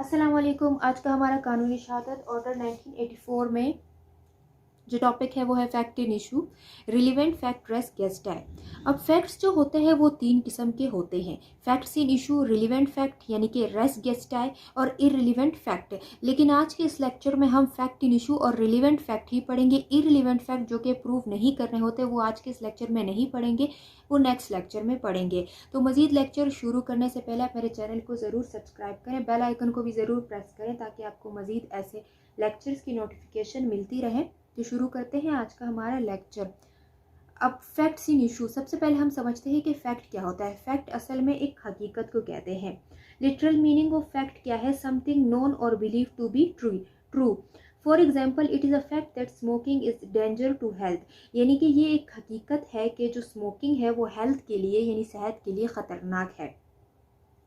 अस्सलाम वालेकुम। आज का हमारा कानूनी शहादत ऑर्डर 1984 में जो टॉपिक है वो है fact in issue, relevant fact, res gestae है। अब फैक्ट्स जो होते हैं वो तीन किस्म के होते हैं, facts in issue, relevant fact यानी कि रेस गेस्ट है और इररिलीवेंट फैक्ट। लेकिन आज के इस लेक्चर में हम फैक्ट इन इशू और रिलीवेंट फैक्ट ही पढ़ेंगे। इररिलीवेंट फैक्ट जो कि प्रूव नहीं करने होते वो आज के इस लेक्चर में नहीं पढ़ेंगे, वो नेक्स्ट लेक्चर में पढ़ेंगे। तो मजीद लेक्चर शुरू करने से पहले मेरे चैनल को ज़रूर सब्सक्राइब करें, बेल आइकन को भी ज़रूर प्रेस करें ताकि आपको मजीद ऐसे लेक्चर्स की नोटिफिकेशन मिलती रहे। तो शुरू करते हैं आज का हमारा लेक्चर। अब फैक्ट्स इन इशू, सबसे पहले हम समझते हैं कि फैक्ट क्या होता है। फैक्ट असल में एक हकीकत को कहते हैं। लिटरल मीनिंग ऑफ फैक्ट क्या है? समथिंग नोन और believe to be true. For example, it is a fact that smoking is danger to health, यानी कि ये एक हकीकत है कि जो स्मोकिंग है वो हेल्थ के लिए यानी सेहत के लिए ख़तरनाक है।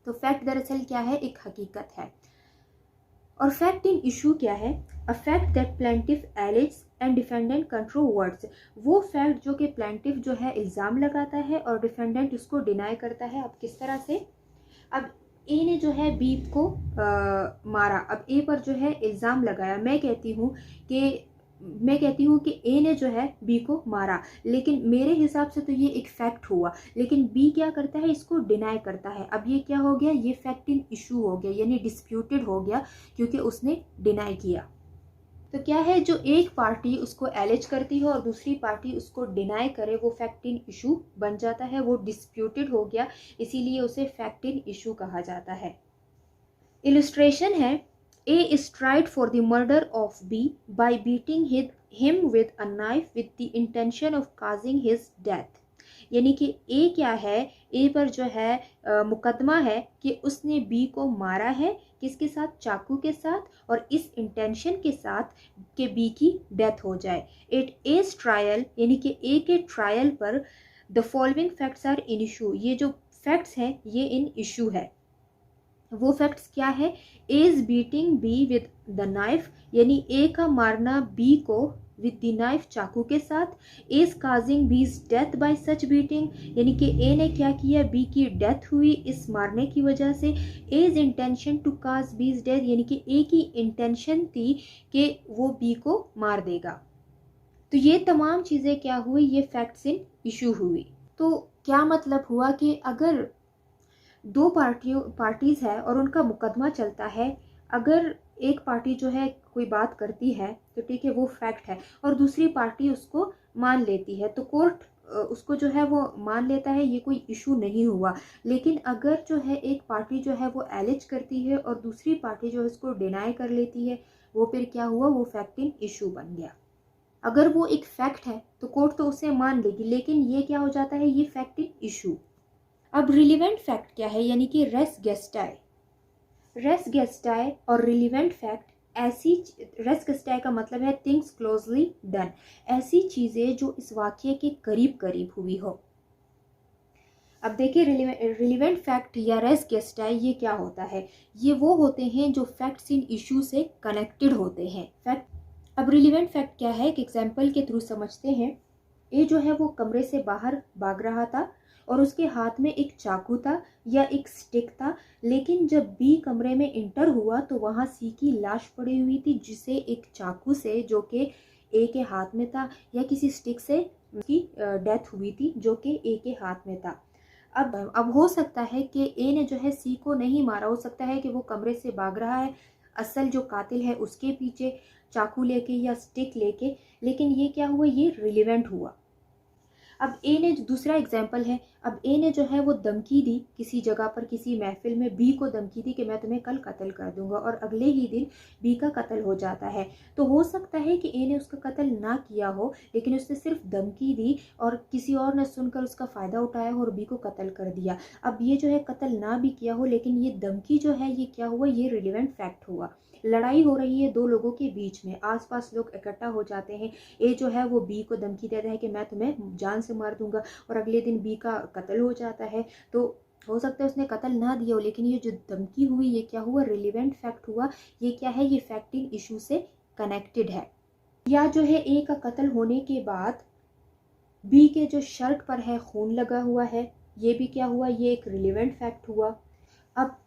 तो फैक्ट दरअसल क्या है? एक हकीकत है। और फैक्ट इन इशू क्या है? A fact that plaintiff alleges and defendant controverts, वो फैक्ट जो कि प्लेंटिफ जो है इल्ज़ाम लगाता है और डिफेंडेंट उसको डिनाई करता है। अब किस तरह से? अब ए ने जो है बी को मारा, अब ए पर जो है इल्ज़ाम लगाया। मैं कहती हूँ कि ए ने जो है बी को मारा, लेकिन मेरे हिसाब से तो ये एक फैक्ट हुआ, लेकिन बी क्या करता है? इसको डिनाई करता है। अब ये क्या हो गया? ये फैक्ट इन इशू हो गया, यानी डिस्प्यूटेड हो गया क्योंकि उसने डिनाई किया। तो क्या है, जो एक पार्टी उसको एलिज करती है और दूसरी पार्टी उसको डिनाई करे, वो फैक्ट इन इशू बन जाता है, वो डिस्प्यूटेड हो गया, इसीलिए उसे फैक्ट इन इशू कहा जाता है। इलस्ट्रेशन है, A is tried for the murder of B by beating him with a knife with the intention of causing his death। यानी कि A क्या है? A पर जो है मुकदमा है कि उसने B को मारा है, किसके साथ? चाकू के साथ, और इस इंटेंशन के साथ कि B की डेथ हो जाए। एट A's ट्रायल, यानी कि A के ट्रायल पर the following facts are in issue, ये जो फैक्ट्स हैं ये इन इशू है। वो फैक्ट्स क्या है? A is beating B with the knife, यानी ए का मारना बी को विद द नाइफ चाकू के साथ। ए इज काजिंग बीज डेथ बाय सच बीटिंग, यानी कि ए ने क्या किया? बी की डेथ हुई इस मारने की वजह से। ए इज इंटेंशन टू काज बीज डेथ, यानी कि ए की इंटेंशन थी कि वो बी को मार देगा। तो ये तमाम चीज़ें क्या हुई? ये फैक्ट्स इन इशू हुई। तो क्या मतलब हुआ कि अगर दो पार्टीज़ है और उनका मुकदमा चलता है, अगर एक पार्टी जो है कोई बात करती है तो ठीक है वो फैक्ट है, और दूसरी पार्टी उसको मान लेती है तो कोर्ट उसको जो है वो मान लेता है, ये कोई इशू नहीं हुआ। लेकिन अगर जो है एक पार्टी जो है वो एलिज करती है और दूसरी पार्टी जो है उसको डिनाई कर लेती है, वो फिर क्या हुआ? वो फैक्ट इन इशू बन गया। अगर वो एक फैक्ट है तो कोर्ट तो उसे मान लेगी, लेकिन ये क्या हो जाता है? ये फैक्ट इन इशू। अब रिलीवेंट फैक्ट क्या है? यानी कि रेस गेस्टाई। रेस गेस्टाई और रिलीवेंट फैक्ट ऐसी, रेस गेस्टाई का मतलब है थिंग्स क्लोजली डन, ऐसी चीज़ें जो इस वाक्य के करीब करीब हुई हो। अब देखिए रिलीवेंट फैक्ट या रेस गेस्टाई ये क्या होता है? ये वो होते हैं जो फैक्ट्स इन इशू से कनेक्टेड होते हैं। फैक्ट, अब रिलीवेंट फैक्ट क्या है? एक एग्जाम्पल के थ्रू समझते हैं। ए जो है वो कमरे से बाहर भाग रहा था और उसके हाथ में एक चाकू था या एक स्टिक था, लेकिन जब बी कमरे में इंटर हुआ तो वहाँ सी की लाश पड़ी हुई थी, जिसे एक चाकू से जो कि ए के हाथ में था या किसी स्टिक से उसकी डेथ हुई थी जो कि ए के हाथ में था। अब हो सकता है कि ए ने जो है सी को नहीं मारा, हो सकता है कि वो कमरे से भाग रहा है, असल जो कातिल है उसके पीछे चाकू लेके या स्टिक लेके, लेकिन ये क्या हुआ? ये रिलेवेंट हुआ। अब ए ने, दूसरा एग्जाम्पल है, अब ए ने जो है वो धमकी दी किसी जगह पर, किसी महफिल में बी को धमकी दी कि मैं तुम्हें कल कत्ल कर दूंगा, और अगले ही दिन बी का कत्ल हो जाता है। तो हो सकता है कि ए ने उसका कत्ल ना किया हो, लेकिन उसने सिर्फ धमकी दी और किसी और ने सुनकर उसका फ़ायदा उठाया और बी को कत्ल कर दिया। अब ये जो है कत्ल ना भी किया हो, लेकिन ये धमकी जो है ये क्या हुआ? ये रिलेवेंट फैक्ट हुआ। लड़ाई हो रही है दो लोगों के बीच में, आसपास लोग इकट्ठा हो जाते हैं, ए जो है वो बी को धमकी देता है कि मैं तुम्हें जान से मार दूंगा, और अगले दिन बी का कत्ल हो जाता है। तो हो सकता है उसने कत्ल ना दिया हो, लेकिन ये जो धमकी हुई ये क्या हुआ? रिलेवेंट फैक्ट हुआ। ये क्या है? ये फैक्ट इन इशू से कनेक्टेड है। या जो है ए का कत्ल होने के बाद बी के जो शर्ट पर है खून लगा हुआ है, ये भी क्या हुआ? ये एक रिलेवेंट फैक्ट हुआ। अब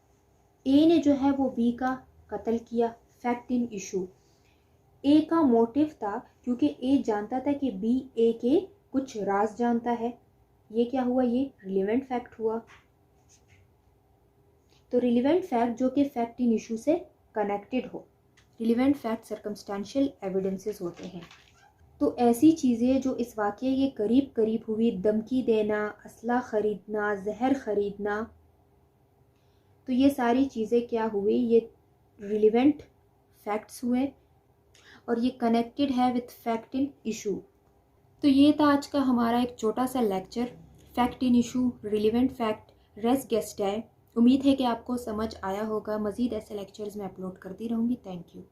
ए ने जो है वो बी का कत्ल किया, फैक्ट इन इशू। ए का मोटिव था क्योंकि ए जानता था कि बी ए के कुछ राज जानता है। ये क्या हुआ, ये रिलेवेंट फैक्ट हुआ। तो रिलेवेंट फैक्ट जो कि फैक्ट इन इशू से कनेक्टेड हो। रिलेवेंट फैक्ट सर्कमस्टेंशियल एविडेंसेस होते हैं। तो ऐसी चीज़ें जो इस वाक़ये के करीब करीब हुई, धमकी देना, असला ख़रीदना, जहर ख़रीदना, तो ये सारी चीज़ें क्या हुई, ये रिलेवेंट फैक्ट्स हुए और ये कनेक्टेड है विथ फैक्ट इन इशू। तो ये था आज का हमारा एक छोटा सा lecture, fact in issue, relevant fact, res gestae है। उम्मीद है कि आपको समझ आया होगा। मज़ीद ऐसे लेक्चर्स मैं अपलोड करती रहूँगी। Thank you.